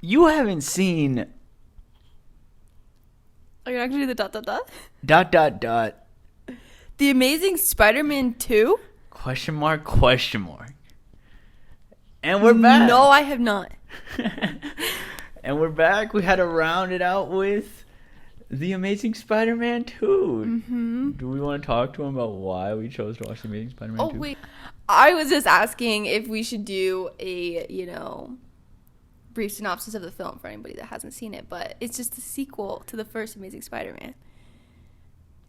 You haven't seen... Are you not going to do the ... The Amazing Spider-Man 2? Question mark, question mark. And we're back. No, I have not. And we're back. We had to round it out with The Amazing Spider-Man 2. Mm-hmm. Do we want to talk to him about why we chose to watch The Amazing Spider-Man 2? Oh, wait. I was just asking if we should do a, brief synopsis of the film for anybody that hasn't seen it, but it's just a sequel to the first Amazing Spider-Man.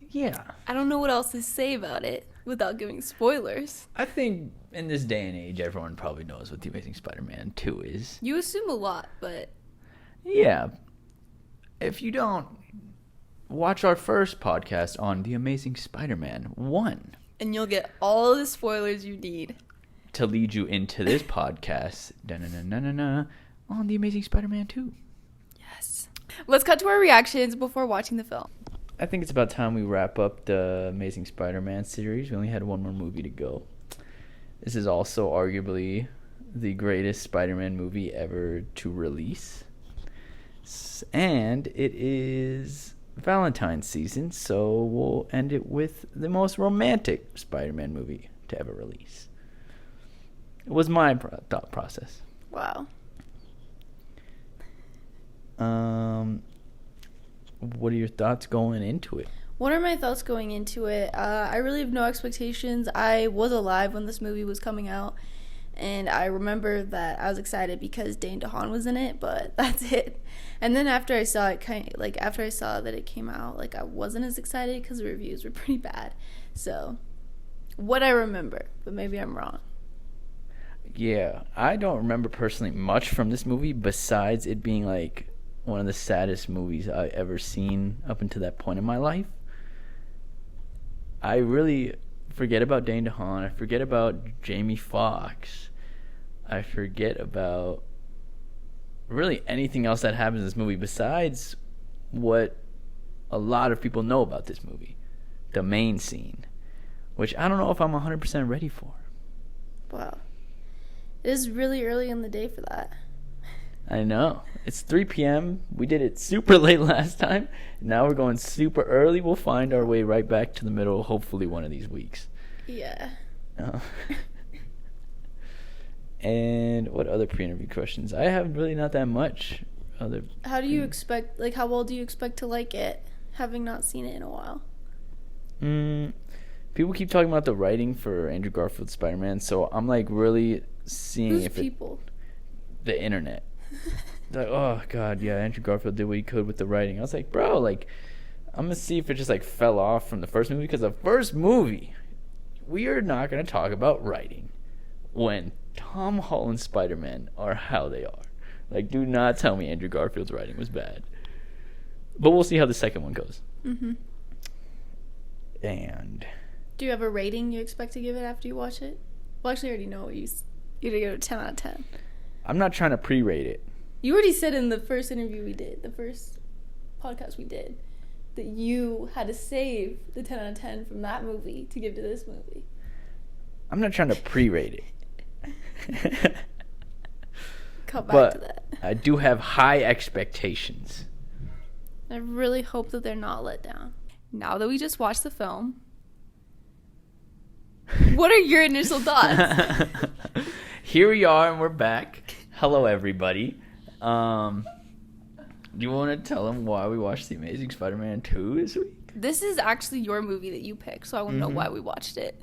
Yeah. I don't know what else to say about it without giving spoilers. I think in this day and age, everyone probably knows what The Amazing Spider-Man 2 is. You assume a lot, but... Yeah. If you don't, watch our first podcast on The Amazing Spider-Man 1. And you'll get all the spoilers you need. To lead you into this podcast on The Amazing Spider-Man 2. Yes. Let's cut to our reactions before watching the film. I think it's about time we wrap up the Amazing Spider-Man series. We only had one more movie to go. This is also arguably the greatest Spider-Man movie ever to release. And it is Valentine's season, so we'll end it with the most romantic Spider-Man movie to ever release. It was my thought process. Wow. What are your thoughts going into it? What are my thoughts going into it? I really have no expectations. I was alive when this movie was coming out, and I remember that I was excited because Dane DeHaan was in it, but that's it. And then after I saw it, after I saw that it came out, I wasn't as excited because the reviews were pretty bad. So, what I remember, but maybe I'm wrong. Yeah, I don't remember personally much from this movie besides it being one of the saddest movies I've ever seen up until that point in my life. I really forget about Dane DeHaan. I forget about Jamie Foxx. I forget about really anything else that happens in this movie besides what a lot of people know about this movie. The main scene, which I don't know if I'm 100% ready for. Wow. It is really early in the day for that. I know. It's 3 p.m. We did it super late last time. Now we're going super early. We'll find our way right back to the middle, hopefully one of these weeks. Yeah. And what other pre-interview questions? I have really not that much. How do you expect, how well do you expect to like it, having not seen it in a while? People keep talking about the writing for Andrew Garfield's Spider-Man, so I'm really seeing Who's people? The internet. Oh god, yeah, Andrew Garfield did what he could with the writing. I was like, bro, I'm gonna see if it just fell off from the first movie, because the first movie, we are not gonna talk about writing when Tom Holland's Spider-Man are how they are. Do not tell me Andrew Garfield's writing was bad. But we'll see how the second one goes. Mm-hmm. And do you have a rating you expect to give it after you watch it? Well, actually, I already know what you're gonna give it a 10 out of 10. I'm not trying to pre-rate it. You already said in the first interview we did, the first podcast we did, that you had to save the 10 out of 10 from that movie to give to this movie. I'm not trying to pre-rate it. Come back to that. I do have high expectations. I really hope that they're not let down. Now that we just watched the film, what are your initial thoughts? Here we are, and we're back. Hello, everybody. Do you want to tell them why we watched The Amazing Spider-Man 2 this week? This is actually your movie that you picked, so I want to know why we watched it.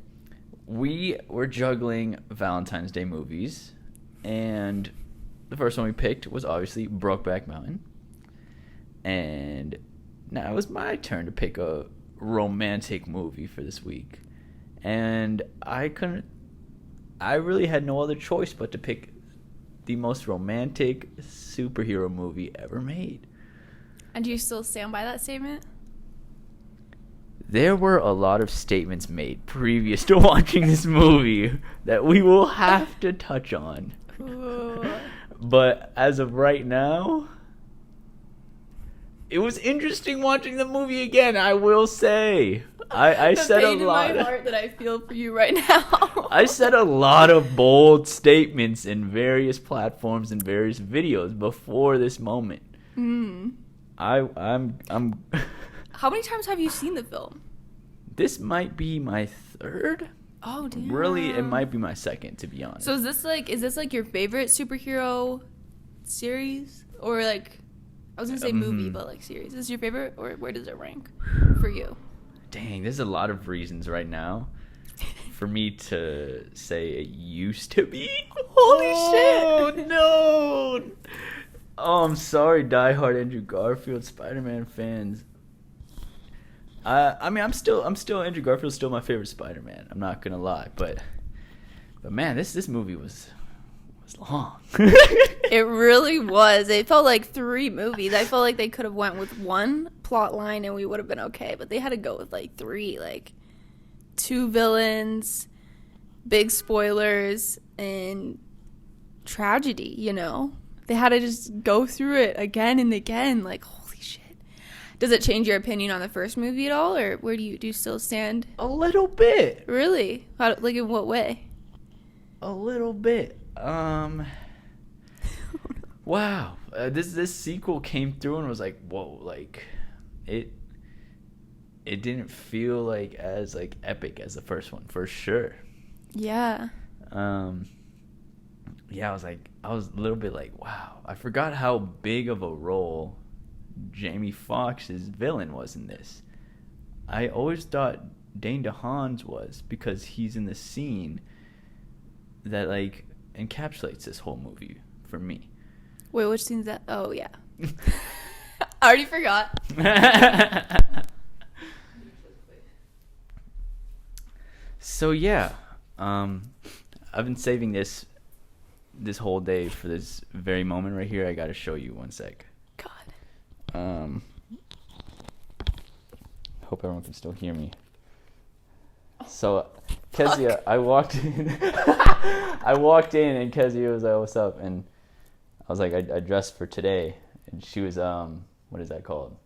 We were juggling Valentine's Day movies, and the first one we picked was obviously Brokeback Mountain. And now it was my turn to pick a romantic movie for this week. And I really had no other choice but to pick the most romantic superhero movie ever made. And do you still stand by that statement? There were a lot of statements made previous to watching this movie that we will have to touch on. But as of right now, it was interesting watching the movie again, I will say. I the said a pain lot. in my heart that I feel for you right now. I said a lot of bold statements in various platforms and various videos before this moment. I'm How many times have you seen the film? This might be my third. Oh damn. Really, it might be my second, to be honest. So is this like your favorite superhero series, or like, I was gonna say movie, but like series? Is this your favorite, or where does it rank for you? Dang, there's a lot of reasons right now for me to say it used to be. Holy shit! No. Oh, I'm sorry, diehard Andrew Garfield Spider-Man fans. I mean, I'm still Andrew Garfield's still my favorite Spider-Man. I'm not gonna lie, but man, this movie was long. It really was. It felt like 3 movies. I felt like they could have went with one plot line and we would have been okay, but they had to go with like 3, like 2 villains, big spoilers, and tragedy. You know, they had to just go through it again and again. Like, holy shit. Does it change your opinion on the first movie at all, or where do you still stand? A little bit. Really? How, like, in what way? A little bit. Wow. This sequel came through and was like, whoa, like it didn't feel like as like epic as the first one, for sure. Yeah. Yeah, I was a little bit like, wow. I forgot how big of a role Jamie Foxx's villain was in this. I always thought Dane DeHaan's was, because he's in the scene that like encapsulates this whole movie for me. Wait, which scene's that? Oh, yeah. I already forgot. So, yeah. I've been saving this whole day for this very moment right here. I gotta show you one sec. God. Hope everyone can still hear me. So, Kezia, I walked in. And Kezia was like, "What's up?" And I was like, "I dressed for today." And she was, what is that called?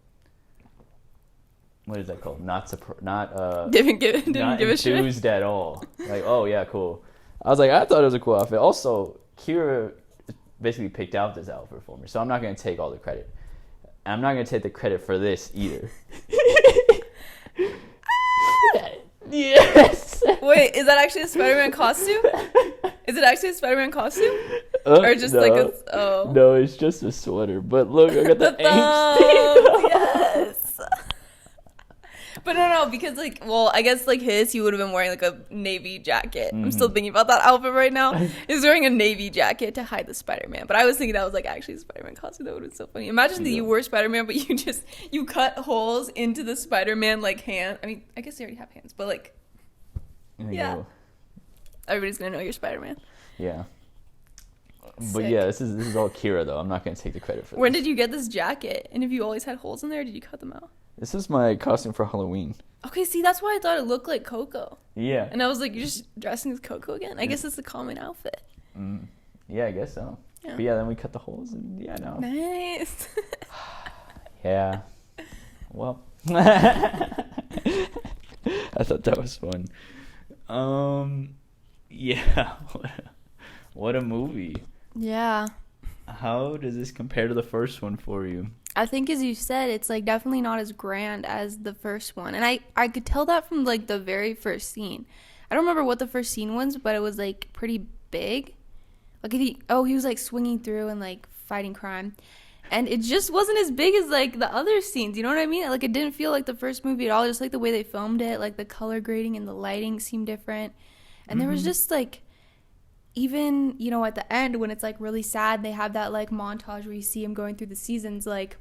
Not Didn't give a shit. Enthused at all. Like, oh yeah, cool. I was like, I thought it was a cool outfit. Also, Kira basically picked out this outfit for me, so I'm not gonna take all the credit. I'm not gonna take the credit for this either. Yes. Wait, is that actually a Spider-Man costume? Is it actually a Spider-Man costume? Or just no. like a... Oh. No, it's just a sweater. But look, I got the thumbs, angsty. yes. But no, because like, well, I guess like he would have been wearing like a navy jacket. I'm still thinking about that outfit right now. He's wearing a navy jacket to hide the Spider-Man. But I was thinking that was like actually a Spider-Man costume. That would have been so funny. Imagine that you were Spider-Man, but you cut holes into the Spider-Man like hand. I mean, I guess they already have hands, but like, yeah. Everybody's gonna know you're Spider-Man. Yeah. Sick. But yeah, this is all Kira though. I'm not gonna take the credit for this. When did you get this jacket? And have you always had holes in there, or did you cut them out? This is my costume for Halloween. Okay, see, that's why I thought it looked like Coco. Yeah. And I was like, you're just dressing as Coco again? I guess it's a common outfit. Yeah, I guess so. Yeah. But yeah, then we cut the holes and yeah, no. Nice. Yeah. Well. I thought that was fun. Yeah. What a movie. Yeah. How does this compare to the first one for you? I think, as you said, it's like definitely not as grand as the first one. And I could tell that from like the very first scene. I don't remember what the first scene was, but it was like pretty big. Like he was like swinging through and like fighting crime. And it just wasn't as big as like the other scenes, you know what I mean? Like it didn't feel like the first movie at all, just like the way they filmed it, like the color grading and the lighting seemed different. And there was just like, even, you know, at the end when it's like really sad, they have that like montage where you see him going through the seasons, like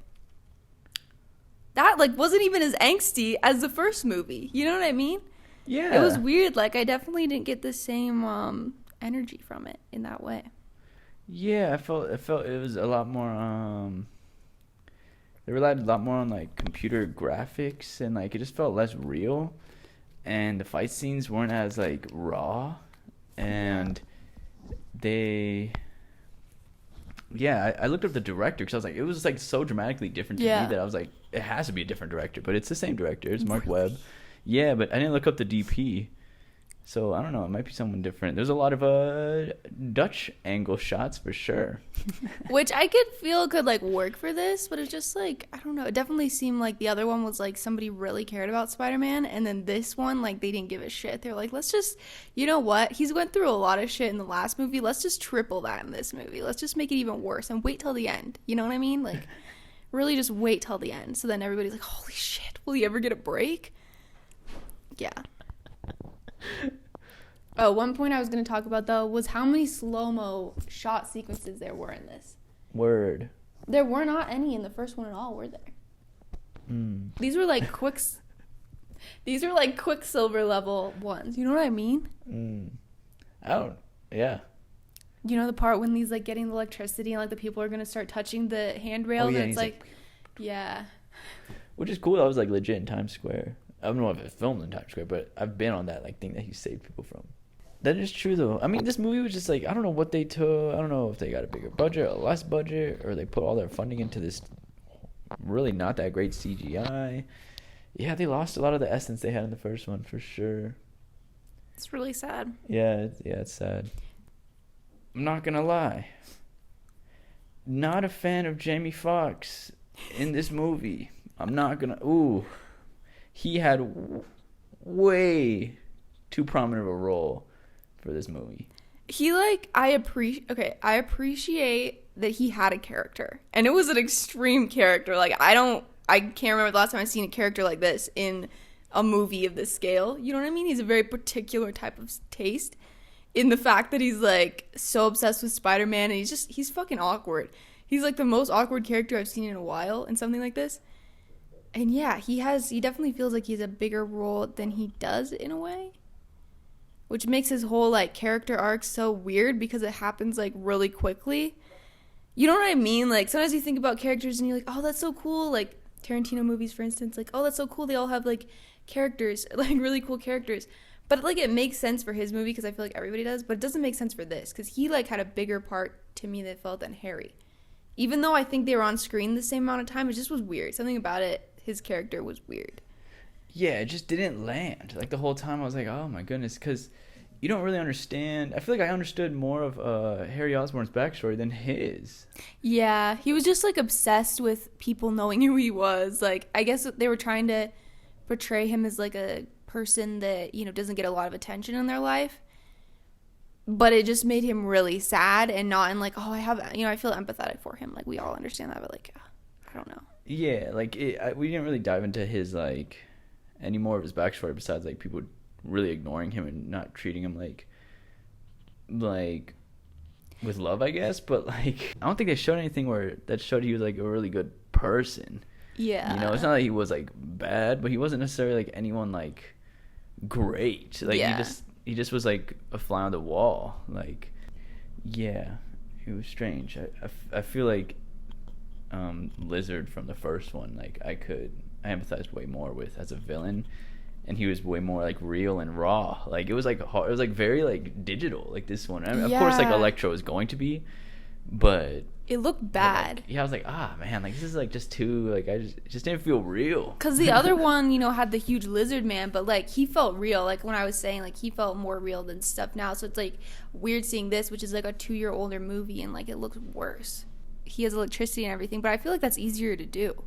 that like wasn't even as angsty as the first movie. You know what I mean? Yeah. It was weird. Like I definitely didn't get the same energy from it in that way. Yeah, I felt it was a lot more they relied a lot more on like computer graphics, and like it just felt less real, and the fight scenes weren't as like raw, and I looked up the director because I was like, it was like so dramatically different to me that I was like, it has to be a different director, but it's the same director. It's Mark Webb. Yeah, but I didn't look up the DP. So, I don't know. It might be someone different. There's a lot of Dutch angle shots for sure. Which I could feel could, like, work for this, but it's just, like, I don't know. It definitely seemed like the other one was, like, somebody really cared about Spider-Man, and then this one, like, they didn't give a shit. They're like, let's just, you know what? He's went through a lot of shit in the last movie. Let's just triple that in this movie. Let's just make it even worse and wait till the end. You know what I mean? Like, really just wait till the end. So then everybody's like, holy shit, will he ever get a break? Yeah. Oh, one point I was going to talk about, though, was how many slow-mo shot sequences there were in this. Word. There were not any in the first one at all, were there? These were like Quicksilver level ones. You know what I mean? Yeah. You know the part when he's, like, getting the electricity and, like, the people are going to start touching the handrail? Yeah, and it's like, yeah. Which is cool. That was, like, legit in Times Square. I don't know if it filmed in Times Square, but I've been on that, like, thing that he saved people from. That is true, though. I mean, this movie was just, like, I don't know what they took. I don't know if they got a bigger budget, a less budget, or they put all their funding into this really not that great CGI. Yeah, they lost a lot of the essence they had in the first one, for sure. It's really sad. Yeah, it's sad. I'm not gonna lie. Not a fan of Jamie Foxx in this movie. I'm not gonna... Ooh. He had way too prominent of a role for this movie. He, like, I appreciate that he had a character. And it was an extreme character. Like, I can't remember the last time I've seen a character like this in a movie of this scale. You know what I mean? He's a very particular type of taste in the fact that he's, like, so obsessed with Spider-Man, and he's fucking awkward. He's, like, the most awkward character I've seen in a while in something like this. And yeah, he definitely feels like he has a bigger role than he does in a way. Which makes his whole, like, character arc so weird because it happens, like, really quickly. You know what I mean? Like, sometimes you think about characters and you're like, oh, that's so cool. Like, Tarantino movies, for instance, like, oh, that's so cool. They all have, like, characters, like, really cool characters. But, like, it makes sense for his movie because I feel like everybody does. But it doesn't make sense for this because he, like, had a bigger part to me that felt than Harry. Even though I think they were on screen the same amount of time, it just was weird. Something about it, his character was weird. Yeah, it just didn't land. Like, the whole time I was like, oh, my goodness, because you don't really understand. I feel like I understood more of Harry Osborn's backstory than his. Yeah, he was just, like, obsessed with people knowing who he was. Like, I guess they were trying to portray him as, like, a person that, you know, doesn't get a lot of attention in their life. But it just made him really sad and not in, like, oh, I feel empathetic for him. Like, we all understand that, but, like, I don't know. Yeah, like, we didn't really dive into his, like, any more of his backstory besides, like, people really ignoring him and not treating him, like, with love, I guess. But, like, I don't think they showed anything that showed he was, like, a really good person. Yeah. You know, it's not like he was, like, bad, but he wasn't necessarily, like, anyone, like, great. Like, yeah. He just was, like, a fly on the wall. Like, yeah, it was strange. I feel like Lizard from the first one, like, I empathized way more with as a villain, and he was way more, like, real and raw. Like, it was, like, hard, it was, like, very, like, digital, like, this one. I mean, yeah. Of course, like, Electro is going to be, but it looked bad. Like, yeah, I was like, man, like, this is, like, just too, like, it just didn't feel real. Because the other one, you know, had the huge lizard man, but, like, he felt real. Like, when I was saying, like, he felt more real than stuff now. So it's, like, weird seeing this, which is, like, a 2-year older movie, and, like, it looks worse. He has electricity and everything, but I feel like that's easier to do.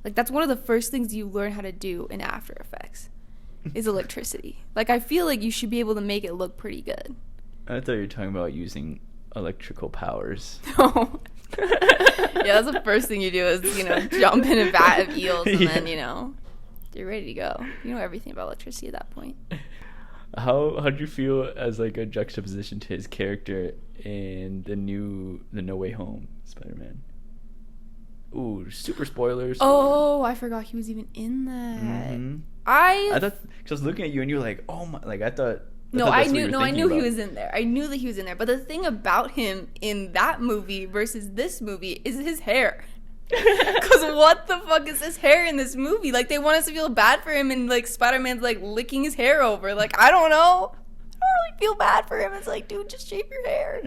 Like, that's one of the first things you learn how to do in After Effects is electricity. Like, I feel like you should be able to make it look pretty good. I thought you were talking about using electrical powers. No. Yeah, that's the first thing you do is, you know, jump in a vat of eels and then, you know, you're ready to go. You know everything about electricity at that point. How'd you feel as, like, a juxtaposition to his character in the No Way Home Spider-Man? Ooh, super spoilers. Oh, I forgot he was even in that. Mm-hmm. I thought, because I was looking at you and you were like, oh my, like, I thought. I knew he was in there. I knew that he was in there. But the thing about him in that movie versus this movie is his hair. Because what the fuck is his hair in this movie? Like, they want us to feel bad for him, and, like, Spider-Man's, like, licking his hair over. Like, I don't know. really feel bad for him. It's like, dude, just shave your hair.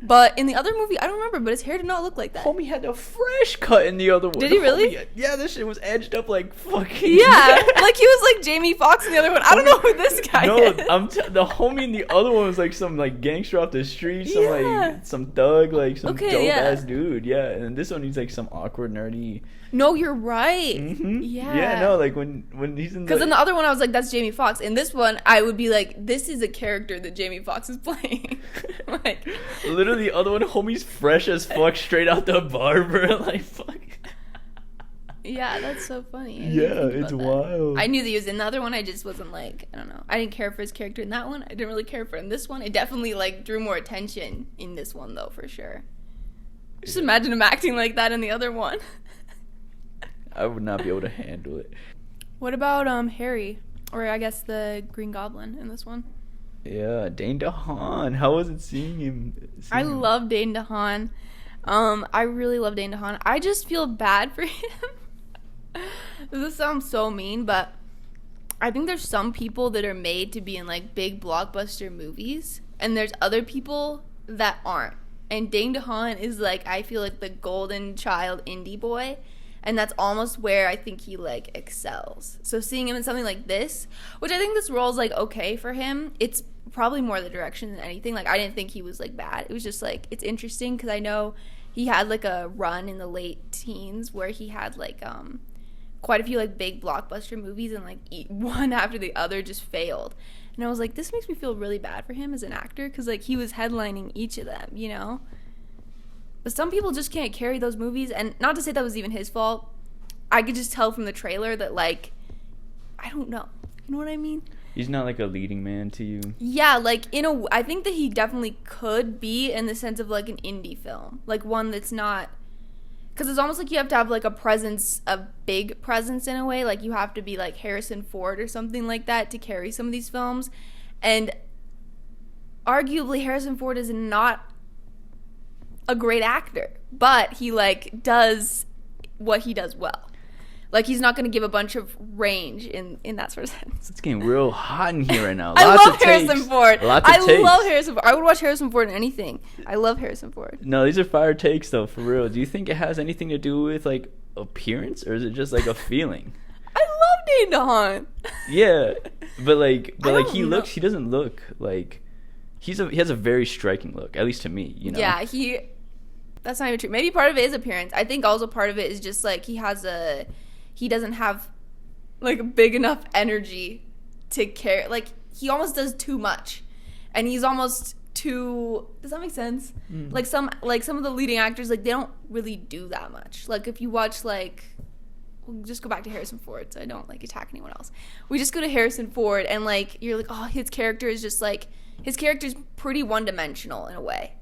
But in the other movie, I don't remember, but his hair did not look like that. Homie had a fresh cut in the other one. Did he really? Yeah, this shit was edged up like fucking. Yeah, like he was like Jamie Foxx in the other one. I don't know who this guy is. The homie in the other one was like some like gangster off the street, some thug, like some dope ass dude. Yeah, and this one he's like some awkward nerdy. No, you're right. Mm-hmm. Yeah. Yeah, no, like when he's in. Because in the other one I was like, that's Jamie Foxx. In this one, I would be like, this is a character that Jamie Foxx is playing. Like, literally, the other one, homie's fresh as fuck, straight out the barber. Like, fuck. Yeah, that's so funny. Yeah, it's wild. I knew that he was in the other one. I just wasn't like, I don't know. I didn't care for his character in that one. I didn't really care for him in this one. It definitely like drew more attention in this one though, for sure. Just imagine him acting like that in the other one. I would not be able to handle it. What about Harry, or I guess the Green Goblin in this one? Yeah, Dane DeHaan. How was it seeing him? I love Dane DeHaan. I really love Dane DeHaan. I just feel bad for him. This sounds so mean, but I think there's some people that are made to be in like big blockbuster movies, and there's other people that aren't. And Dane DeHaan is like, I feel like the golden child indie boy. And that's almost where I think he, like, excels. So seeing him in something like this, which I think this role is, like, okay for him, it's probably more the direction than anything. Like, I didn't think he was, like, bad. It was just, like, it's interesting because I know he had, like, a run in the late teens where he had, like, quite a few, like, big blockbuster movies and, like, one after the other just failed. And I was like, this makes me feel really bad for him as an actor because, like, he was headlining each of them, you know? But some people just can't carry those movies, and not to say that was even his fault. I could just tell from the trailer that, like, I don't know. You know what I mean? He's not like a leading man to you. Yeah, like, I think that he definitely could be in the sense of, like, an indie film. Like, one that's not, because it's almost like you have to have, like, a big presence in a way. Like, you have to be, like, Harrison Ford or something like that to carry some of these films. And arguably, Harrison Ford is not a great actor, but he like does what he does well. Like he's not going to give a bunch of range in that sort of sense. It's getting real hot in here right now. I love Harrison Ford. Lots of takes. Love Harrison Ford. I would watch Harrison Ford in anything. I love Harrison Ford. No, these are fire takes though, for real. Do you think it has anything to do with like appearance, or is it just like a feeling? I love Dane DeHaan. Yeah, but he doesn't look like he has a very striking look, at least to me, you know. Yeah, that's not even true. Maybe part of it is appearance. I think also part of it is just like he doesn't have like a big enough energy to care. Like he almost does too much, and he's almost too. Does that make sense? Like some of the leading actors, like they don't really do that much. Like if you watch we'll just go back to Harrison Ford, so I don't like attack anyone else. We just go to Harrison Ford, and like you're like, oh, his character's pretty one-dimensional in a way.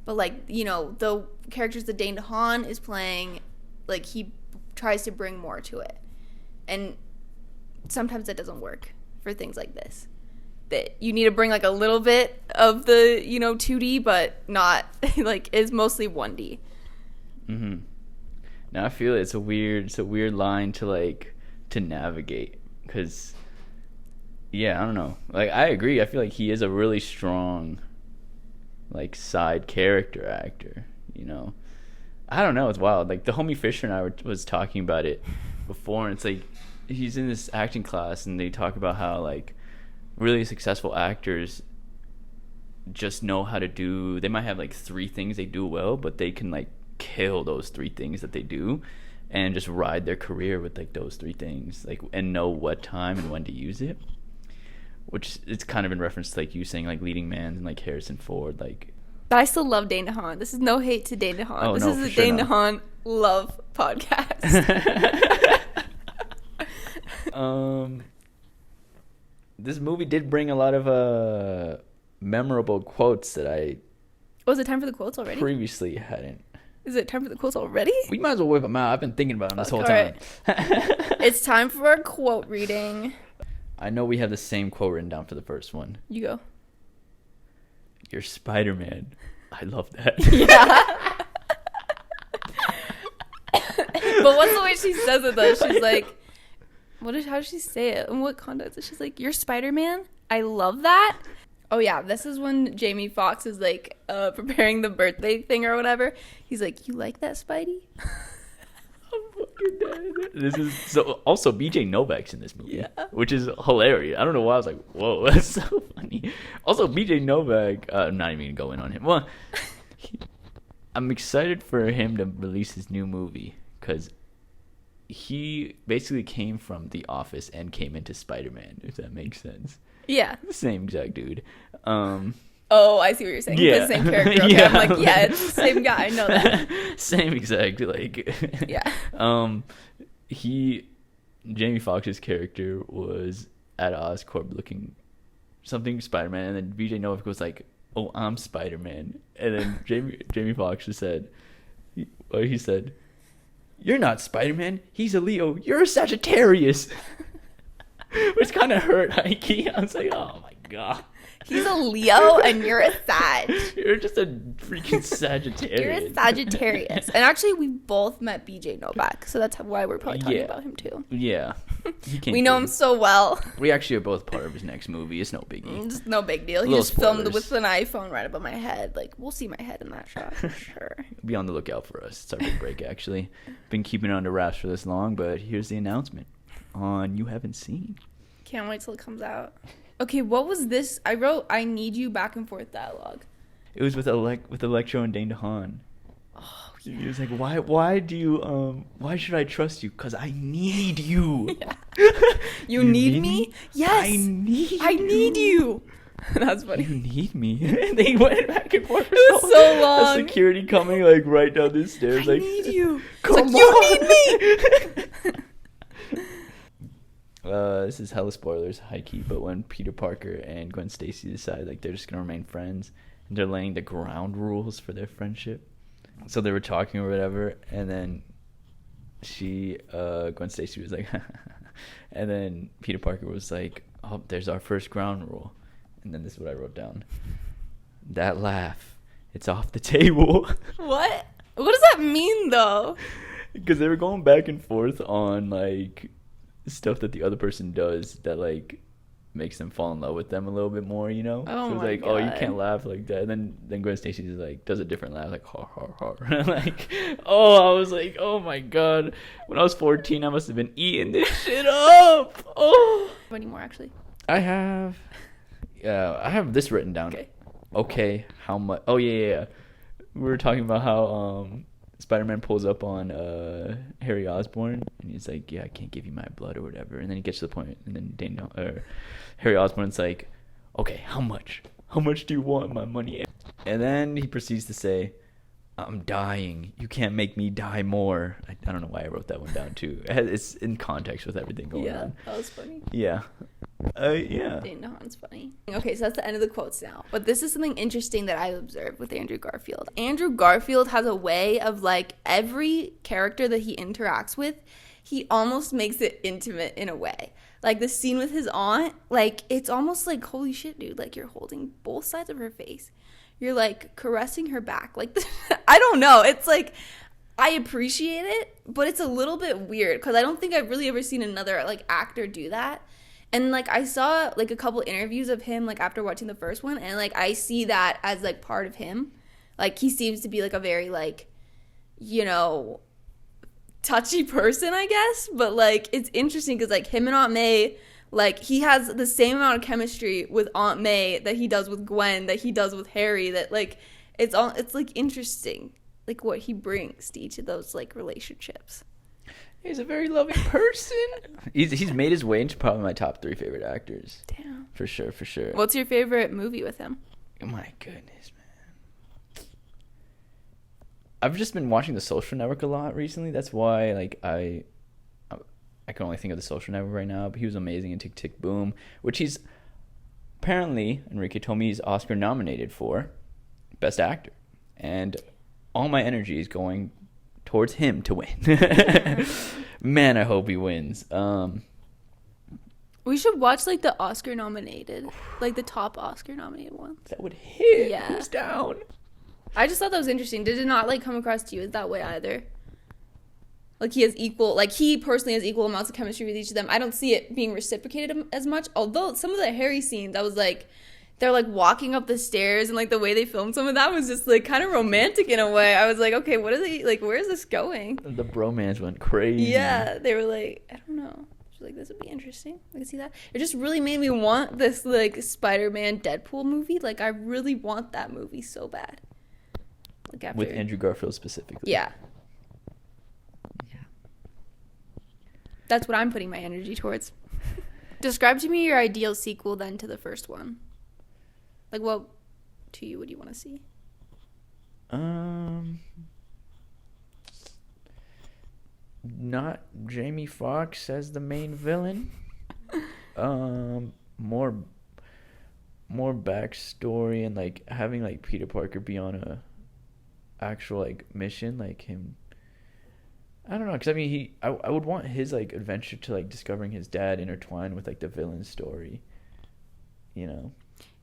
But, like, you know, the characters that Dane DeHaan is playing, like, he tries to bring more to it. And sometimes that doesn't work for things like this. That you need to bring, like, a little bit of the, you know, 2D, but not, like, it's mostly 1D. Mm-hmm. Now, I feel it's a weird line to, like, to navigate. Because, yeah, I don't know. Like, I agree. I feel like he is a really strong, like, side character actor, you know. I don't know, it's wild. Like the homie Fisher and I was talking about it before, and it's like he's in this acting class and they talk about how like really successful actors just know how to do, they might have like 3 things they do well, but they can like kill those 3 things that they do and just ride their career with like those 3 things, like, and know what time and when to use it. Which it's kind of in reference to like you saying like leading man and like Harrison Ford, like. But I still love Dane DeHaan. This is no hate to Dane DeHaan. Oh, this no, is a sure Dane not. DeHaan love podcast. This movie did bring a lot of memorable quotes that I. Oh, is it time for the quotes already? Previously hadn't. Is it time for the quotes already? We might as well whip them out. I've been thinking about them this whole time. Right. It's time for our quote reading. I know we have the same quote written down for the first one. You go. You're Spider-Man. I love that. Yeah. But what's the way she says it though? She's like, how does she say it? In what context? She's like, you're Spider-Man? I love that. Oh yeah, this is when Jamie Foxx is like preparing the birthday thing or whatever. He's like, "You like that, Spidey?" I'm fucking dead. This is so. Also, BJ Novak's in this movie, Yeah. which is hilarious. I don't know why I was like, "Whoa, that's so funny." Also, BJ Novak. I'm not even gonna go in on him. Well, I'm excited for him to release his new movie because he basically came from The Office and came into Spider-Man. If that makes sense. Yeah. The same exact dude. Oh, I see what you're saying. Yeah. The same character. Okay. Yeah. I'm like, yeah, it's the same guy. I know that. Same exact, like. Yeah. Jamie Foxx's character was at Oscorp looking something Spider-Man, and then BJ Novak was like, "Oh, I'm Spider-Man," and then Jamie Foxx just said, he said, "You're not Spider-Man. He's a Leo. You're a Sagittarius." Which kind of hurt Heike. I was like, oh my god. He's a Leo and you're a Sag. You're just a freaking Sagittarius. You're a Sagittarius. And actually, we both met BJ Novak, so that's why we're probably talking about him too. Yeah. We know him so well. We actually are both part of his next movie. It's no biggie. Just no big deal. He just filmed with an iPhone right above my head. Like, we'll see my head in that shot for sure. Be on the lookout for us. It's our big break, actually. Been keeping it under wraps for this long, but here's the announcement on You Haven't Seen. Can't wait till it comes out. Okay, what was this? I wrote, "I need you" back and forth dialogue. It was with Electro and Dane DeHaan. Oh, yeah. He was like, why should I trust you? 'Cause I need you. Yeah. You need me? Yes. I need you. That's funny. You need me. And they went back and forth. It was so long. A security coming like right down the stairs. I like, need you. Come it's like, on. you need me. This is hella spoilers, high key, but when Peter Parker and Gwen Stacy decide like they're just gonna remain friends and they're laying the ground rules for their friendship. So they were talking or whatever, and then Gwen Stacy was like, and then Peter Parker was like, "Oh, there's our first ground rule," and then this is what I wrote down: "That laugh, it's off the table." What? What does that mean though? Because they were going back and forth on like stuff that the other person does that like makes them fall in love with them a little bit more, you know? Oh, so it's my like, God. oh, you can't laugh like that. And then Gwen Stacy is like does a different laugh, like ha ha ha. Like, oh, I was like, oh my god. When I was 14, I must have been eating this shit up. Oh. Any more actually? I have this written down. Okay, how much? Oh yeah. We were talking about how Spider-Man pulls up on Harry Osborn, and he's like, "Yeah, I can't give you my blood or whatever." And then he gets to the point, and then Harry Osborn's like, "Okay, how much? How much do you want my money?" And then he proceeds to say, "I'm dying. You can't make me die more." I don't know why I wrote that one down too. It's in context with everything going on. Yeah, that was funny. Yeah. Yeah. Dane DeHaan's funny. Okay, so that's the end of the quotes now. But this is something interesting that I observed with Andrew Garfield. Andrew Garfield has a way of, like, every character that he interacts with, he almost makes it intimate in a way. Like, the scene with his aunt, like, it's almost like, holy shit, dude. Like, you're holding both sides of her face. You're, like, caressing her back. Like, I don't know. It's, like, I appreciate it, but it's a little bit weird because I don't think I've really ever seen another, like, actor do that. And, like, I saw, like, a couple interviews of him, like, after watching the first one, and, like, I see that as, like, part of him. Like, he seems to be, like, a very, like, you know, touchy person, I guess. But, like, it's interesting because, like, him and Aunt May, like, he has the same amount of chemistry with Aunt May that he does with Gwen, that he does with Harry, that, like, it's like, interesting, like, what he brings to each of those, like, relationships. He's a very loving person. He's made his way into probably my top 3 favorite actors. Damn. For sure. What's your favorite movie with him? Oh my goodness, man. I've just been watching The Social Network a lot recently. That's why, like, I can only think of The Social Network right now. But he was amazing in Tick Tick Boom, which he's apparently, Enrique told me, he's Oscar nominated for Best Actor. And all my energy is going towards him to win. Man, I hope he wins. We should watch, like, the Oscar nominated, like, the top Oscar nominated ones. That would hit. Yeah. Who's down? I just thought that was interesting. Did it not, like, come across to you as that way either? Like, he personally has equal amounts of chemistry with each of them. I don't see it being reciprocated as much, although some of the Harry scenes, I was like, they're like walking up the stairs, and like the way they filmed some of that was just like kind of romantic in a way. I was like, okay, what are they like? Where is this going? The bromance went crazy. Yeah, they were like, I don't know. I was like, this would be interesting. I can see that. It just really made me want this like Spider-Man Deadpool movie. Like, I really want that movie so bad. Like after... With Andrew Garfield specifically. Yeah. Yeah. That's what I'm putting my energy towards. Describe to me your ideal sequel then to the first one. Like, what to you would you want to see? Not Jamie Foxx as the main villain. More backstory, and like having like Peter Parker be on a actual like mission, like him. I don't know, because I mean, I would want his like adventure to like discovering his dad intertwined with like the villain's story, you know.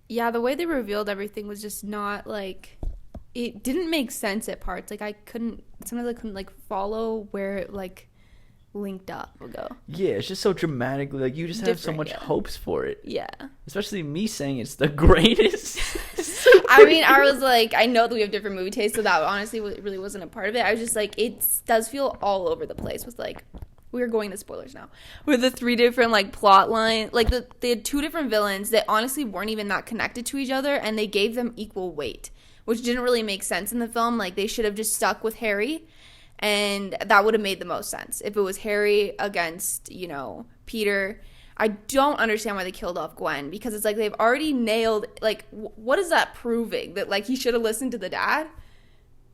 Yeah, the way they revealed everything was just not like, it didn't make sense at parts. Like, sometimes I couldn't like follow where it like linked up or go. Yeah, it's just so dramatically, like you just have so much hopes for it. Yeah. Especially me saying it's the greatest. I mean, I was like, I know that we have different movie tastes, so that honestly really wasn't a part of it. I was just like, it does feel all over the place with like, we're going to spoilers now, with the 3 different like plot line, like they had 2 different villains that honestly weren't even that connected to each other, and they gave them equal weight, which didn't really make sense in the film. Like, they should have just stuck with Harry, and that would have made the most sense if it was Harry against, you know, Peter. I don't understand why they killed off Gwen, because it's like they've already nailed, like, what is that proving? That, like, he should have listened to the dad?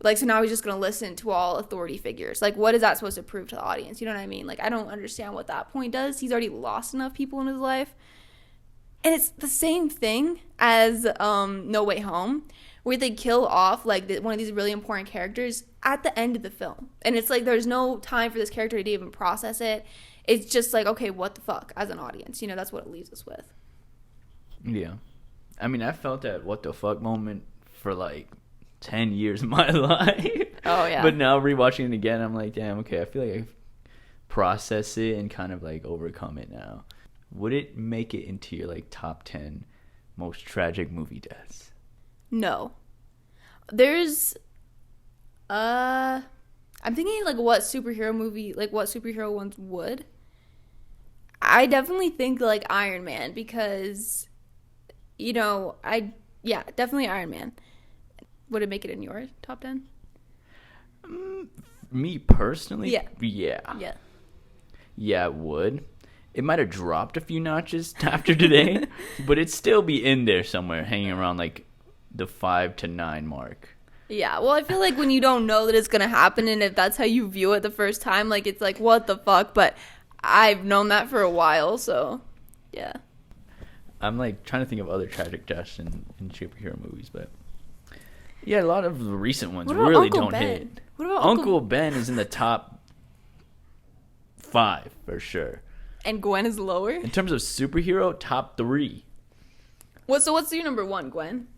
Like, so now he's just going to listen to all authority figures. Like, what is that supposed to prove to the audience? You know what I mean? Like, I don't understand what that point does. He's already lost enough people in his life. And it's the same thing as No Way Home, where they kill off, like, one of these really important characters at the end of the film. And it's like there's no time for this character to even process it. It's just like, okay, what the fuck, as an audience. You know, that's what it leaves us with. Yeah. I mean, I felt that what the fuck moment for, like, 10 years of my life. Oh, yeah. But now rewatching it again, I'm like, damn, okay, I feel like I've processed it and kind of, like, overcome it now. Would it make it into your, like, top 10 most tragic movie deaths? No. There's, I'm thinking, like, what superhero ones would. I definitely think, like, Iron Man, because, you know, definitely Iron Man. Would it make it in your top 10? Me personally? Yeah. Yeah. Yeah, it would. It might have dropped a few notches after today, but it'd still be in there somewhere, hanging around, like, the 5 to 9 mark. Yeah, well, I feel like when you don't know that it's going to happen, and if that's how you view it the first time, like, it's like, what the fuck? But I've known that for a while, so, yeah. I'm, like, trying to think of other tragic deaths in superhero movies, but... Yeah, a lot of the recent ones really Uncle don't Ben? hit. What about Uncle Ben is in the top 5, for sure. And Gwen is lower? In terms of superhero, top 3. So what's your number 1, Gwen?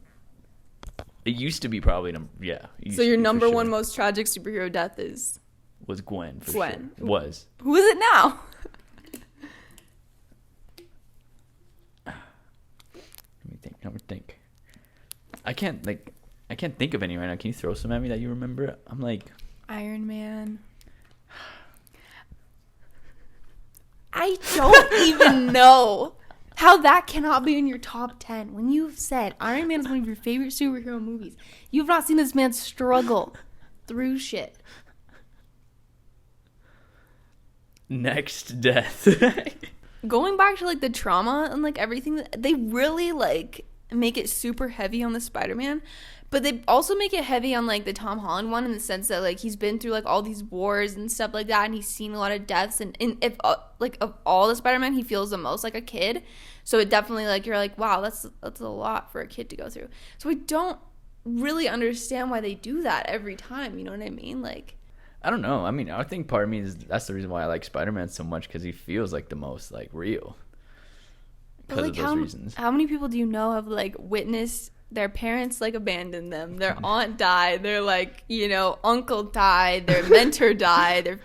It used to be probably So your number 1 most tragic superhero death was Gwen, for Gwen. sure. Was. Who is it now? Let me think. I can't think of any right now. Can you throw some at me that you remember? I'm like... Iron Man. I don't even know how that cannot be in your top 10 when you've said Iron Man is one of your favorite superhero movies. You've not seen this man struggle through shit. Next death. Going back to, like, the trauma and, like, everything, they really, like, make it super heavy on the Spider-Man, but they also make it heavy on, like, the Tom Holland one, in the sense that, like, he's been through, like, all these wars and stuff like that, and he's seen a lot of deaths, and if like, of all the Spider-Man, he feels the most like a kid. So it definitely, like, you're like, wow, that's a lot for a kid to go through. So I don't really understand why they do that every time, you know what I mean? Like, I don't know. I mean, I think part of me is that's the reason why I like Spider-Man so much, because he feels like the most, like, real. Because, like, of those reasons. How many people do you know have, like, witnessed their parents like abandoned them, their aunt died, their like, you know, uncle died, their mentor died,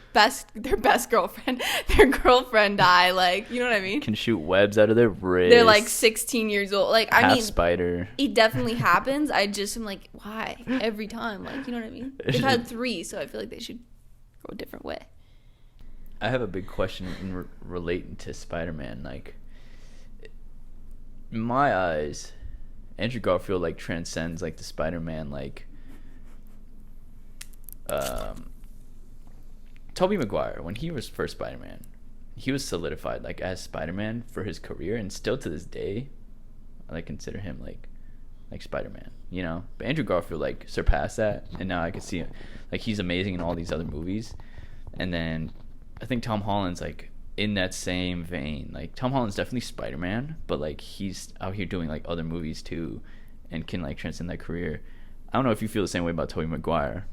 their best girlfriend, their girlfriend died, like, you know what I mean? Can shoot webs out of their wrists. They're like 16 years old. Like, I mean, spider. It definitely happens. I just am like, why every time? Like, you know what I mean? They've had 3, so I feel like they should go a different way. I have a big question in relating to Spider-Man. Like, in my eyes, Andrew Garfield like transcends like the Spider-Man like Tobey Maguire. When he was first Spider-Man, he was solidified like as Spider-Man for his career, and still to this day I like consider him like Spider-Man, you know. But Andrew Garfield like surpassed that, and now I can see him like he's amazing in all these other movies. And then I think Tom Holland's like in that same vein. Like, Tom Holland's definitely Spider-Man, but like he's out here doing like other movies too, and can like transcend that career. I don't know if you feel the same way about Tobey Maguire,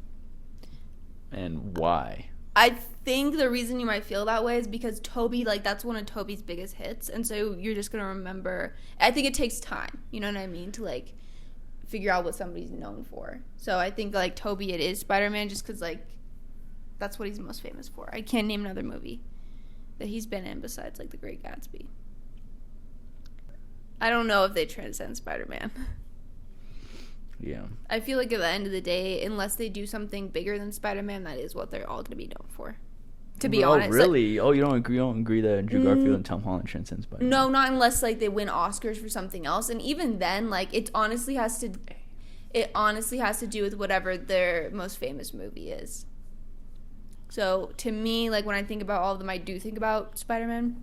and why. I think the reason you might feel that way is because Tobey, like, that's one of Tobey's biggest hits, and so you're just gonna remember. I think it takes time, you know what I mean, to like figure out what somebody's known for. So I think like Tobey, it is Spider-Man, just because like that's what he's most famous for. I can't name another movie that he's been in besides like The Great Gatsby. I don't know if they transcend Spider-Man. Yeah. I feel like at the end of the day, unless they do something bigger than Spider-Man, that is what they're all going to be known for. To be honest. Oh, really? Like, you don't agree that Andrew Garfield and Tom Holland transcend Spider-Man? No, not unless like they win Oscars for something else. And even then, like, it honestly has to do with whatever their most famous movie is. So to me, like, when I think about all of them, I do think about Spider-Man.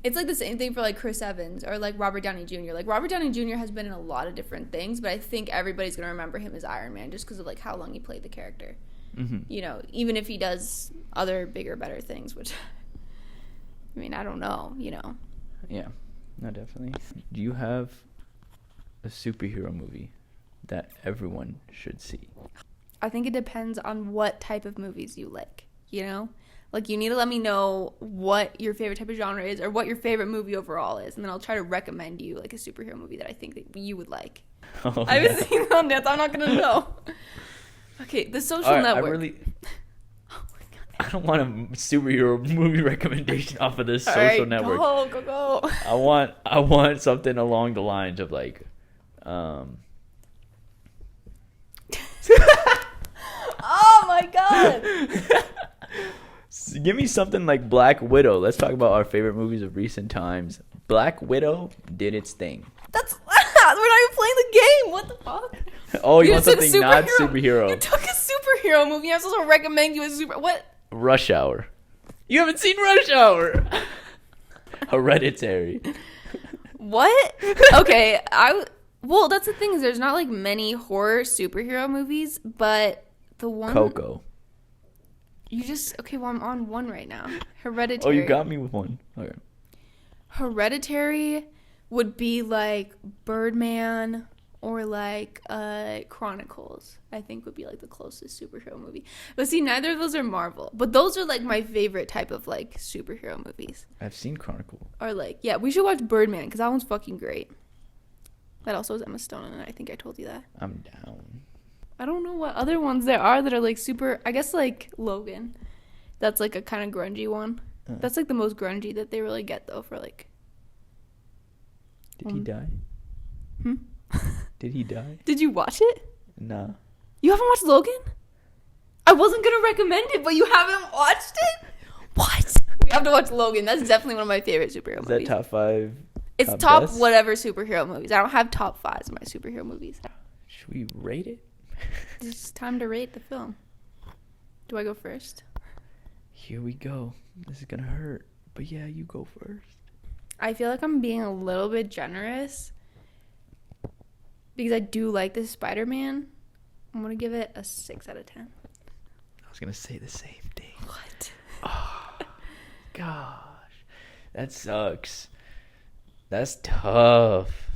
It's like the same thing for like Chris Evans or like Robert Downey Jr. Like, Robert Downey Jr. has been in a lot of different things, but I think everybody's gonna remember him as Iron Man just because of like how long he played the character. Mm-hmm. You know, even if he does other bigger, better things, which I mean, I don't know. You know. Yeah, no, definitely. Do you have a superhero movie that everyone should see? I think it depends on what type of movies you like, you know? Like, you need to let me know what your favorite type of genre is or what your favorite movie overall is, and then I'll try to recommend you, like, a superhero movie that I think that you would like. Oh, I haven't seen it on Netflix. I'm not going to know. Okay, The Social Network. Oh, my God. I don't want a superhero movie recommendation off of this Social Network. Go. I want something along the lines of, like, Oh my God. Give me something like Black Widow. Let's talk about our favorite movies of recent times. Black Widow did its thing. We're not even playing the game. What the fuck? Oh, you want something not superhero? You took a superhero movie. I'm supposed to recommend you a what? Rush Hour. You haven't seen Rush Hour. Hereditary. What? Okay, well, that's the thing is there's not like many horror superhero movies, but the one Coco. Well, I'm on one right now. Hereditary. Oh, you got me with one. Okay. Hereditary would be like Birdman or like Chronicles. I think would be like the closest superhero movie. But see, neither of those are Marvel. But those are like my favorite type of like superhero movies. I've seen Chronicle. Or like, yeah, we should watch Birdman because that one's fucking great. That also has Emma Stone in it. I think I told you that. I'm down. I don't know what other ones there are that are like super. I guess like Logan. That's like a kind of grungy one. That's like the most grungy that they really get though for like. Did he die? Did he die? Did you watch it? Nah. You haven't watched Logan? I wasn't gonna recommend it, but you haven't watched it? What? We have to watch Logan. That's definitely one of my favorite superhero movies. Is that top 5? It's top best? Whatever superhero movies. I don't have top 5s of my superhero movies. Should we rate it? It's time to rate the film. Do I go first? Here we go. This is gonna hurt. But yeah, you go first. I feel like I'm being a little bit generous because I do like this Spider-Man. I'm gonna give it a 6 out of 10. I was gonna say the same thing. What? Oh, gosh. That sucks. That's tough.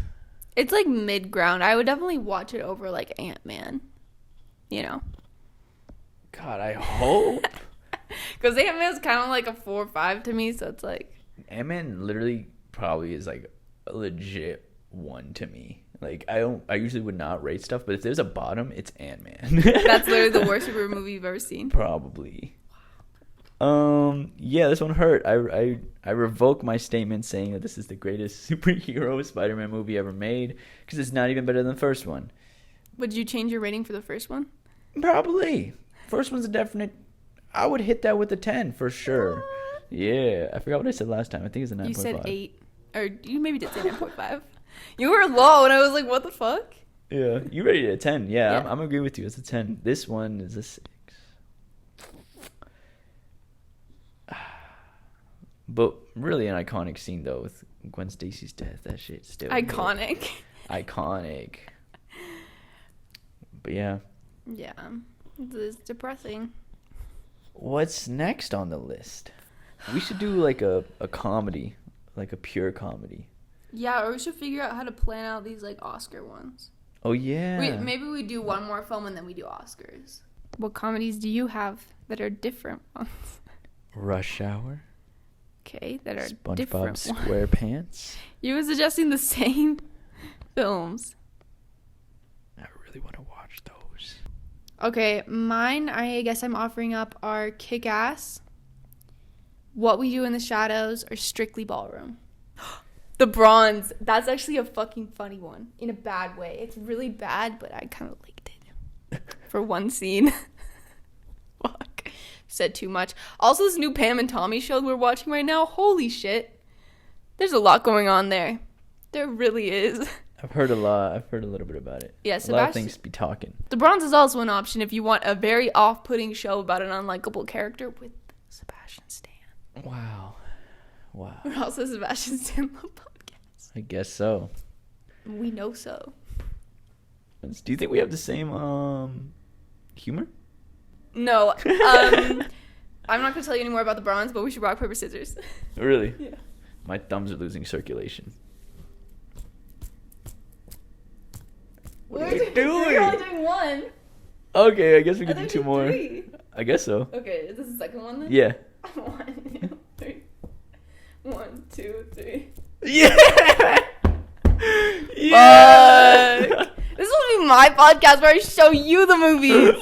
It's like mid-ground. I would definitely watch it over like Ant-Man. You know? God, I hope. Because Ant-Man's kind of like a 4 or 5 to me, so it's like... Ant-Man literally probably is like a legit 1 to me. Like, I usually would not rate stuff, but if there's a bottom, it's Ant-Man. That's literally the worst superhero movie you've ever seen. Probably. Yeah, this one hurt. I revoke my statement saying that this is the greatest superhero Spider-Man movie ever made, because it's not even better than the first one. Would you change your rating for the first one? Probably. First one's a definite. I would hit that with a 10 for sure. Yeah, I forgot what I said last time. I think it's a 9.5. You said 8, or you maybe did say 9.5. You were low, and I was like, "What the fuck?" Yeah, you rated it a 10. Yeah, Yeah. I'm agree with you. It's a 10. This one is a 6. But really an iconic scene though with Gwen Stacy's death. That shit's still Iconic. Good. Iconic. But yeah. Yeah, it's depressing. What's next on the list? We should do like a comedy, like a pure comedy. Yeah, or we should figure out how to plan out these like Oscar ones. Oh yeah. Maybe we do one more film and then we do Oscars. What comedies do you have that are different ones? Rush Hour. Okay, that are SpongeBob different SquarePants. You were suggesting the same films. I really want to watch those. Okay, mine, I guess I'm offering up are Kick-Ass, What We Do in the Shadows, or Strictly Ballroom. The Bronze. That's actually a fucking funny one. In a bad way. It's really bad, but I kind of liked it. For one scene. Fuck. Said too much. Also, this new Pam and Tommy show we're watching right now. Holy shit. There's a lot going on there. There really is. I've heard a lot. I've heard a little bit about it. Yeah, a lot of things to be talking. The Bronze is also an option if you want a very off-putting show about an unlikable character with Sebastian Stan. Wow. We're also Sebastian Stan Love Podcast. I guess so. We know so. Do you think we have the same humor? No. I'm not going to tell you any more about the Bronze, but we should rock, paper, scissors. Really? Yeah. My thumbs are losing circulation. What are you doing? We're all doing one. Okay, I guess we can do think two more. 3. I guess so. Okay, is this the second one then? Yeah. 1, 2, 3. 1, 2, 3. Yeah! Yeah! This will be my podcast where I show you the movies.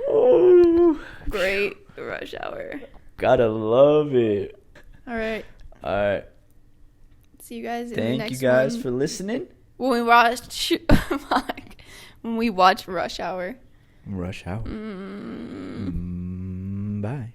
Oh. Great. Rush Hour. Gotta love it. All right. Alright. See you guys in the Thank next you guys one. for listening. When we watch Rush Hour. Rush Hour. Bye.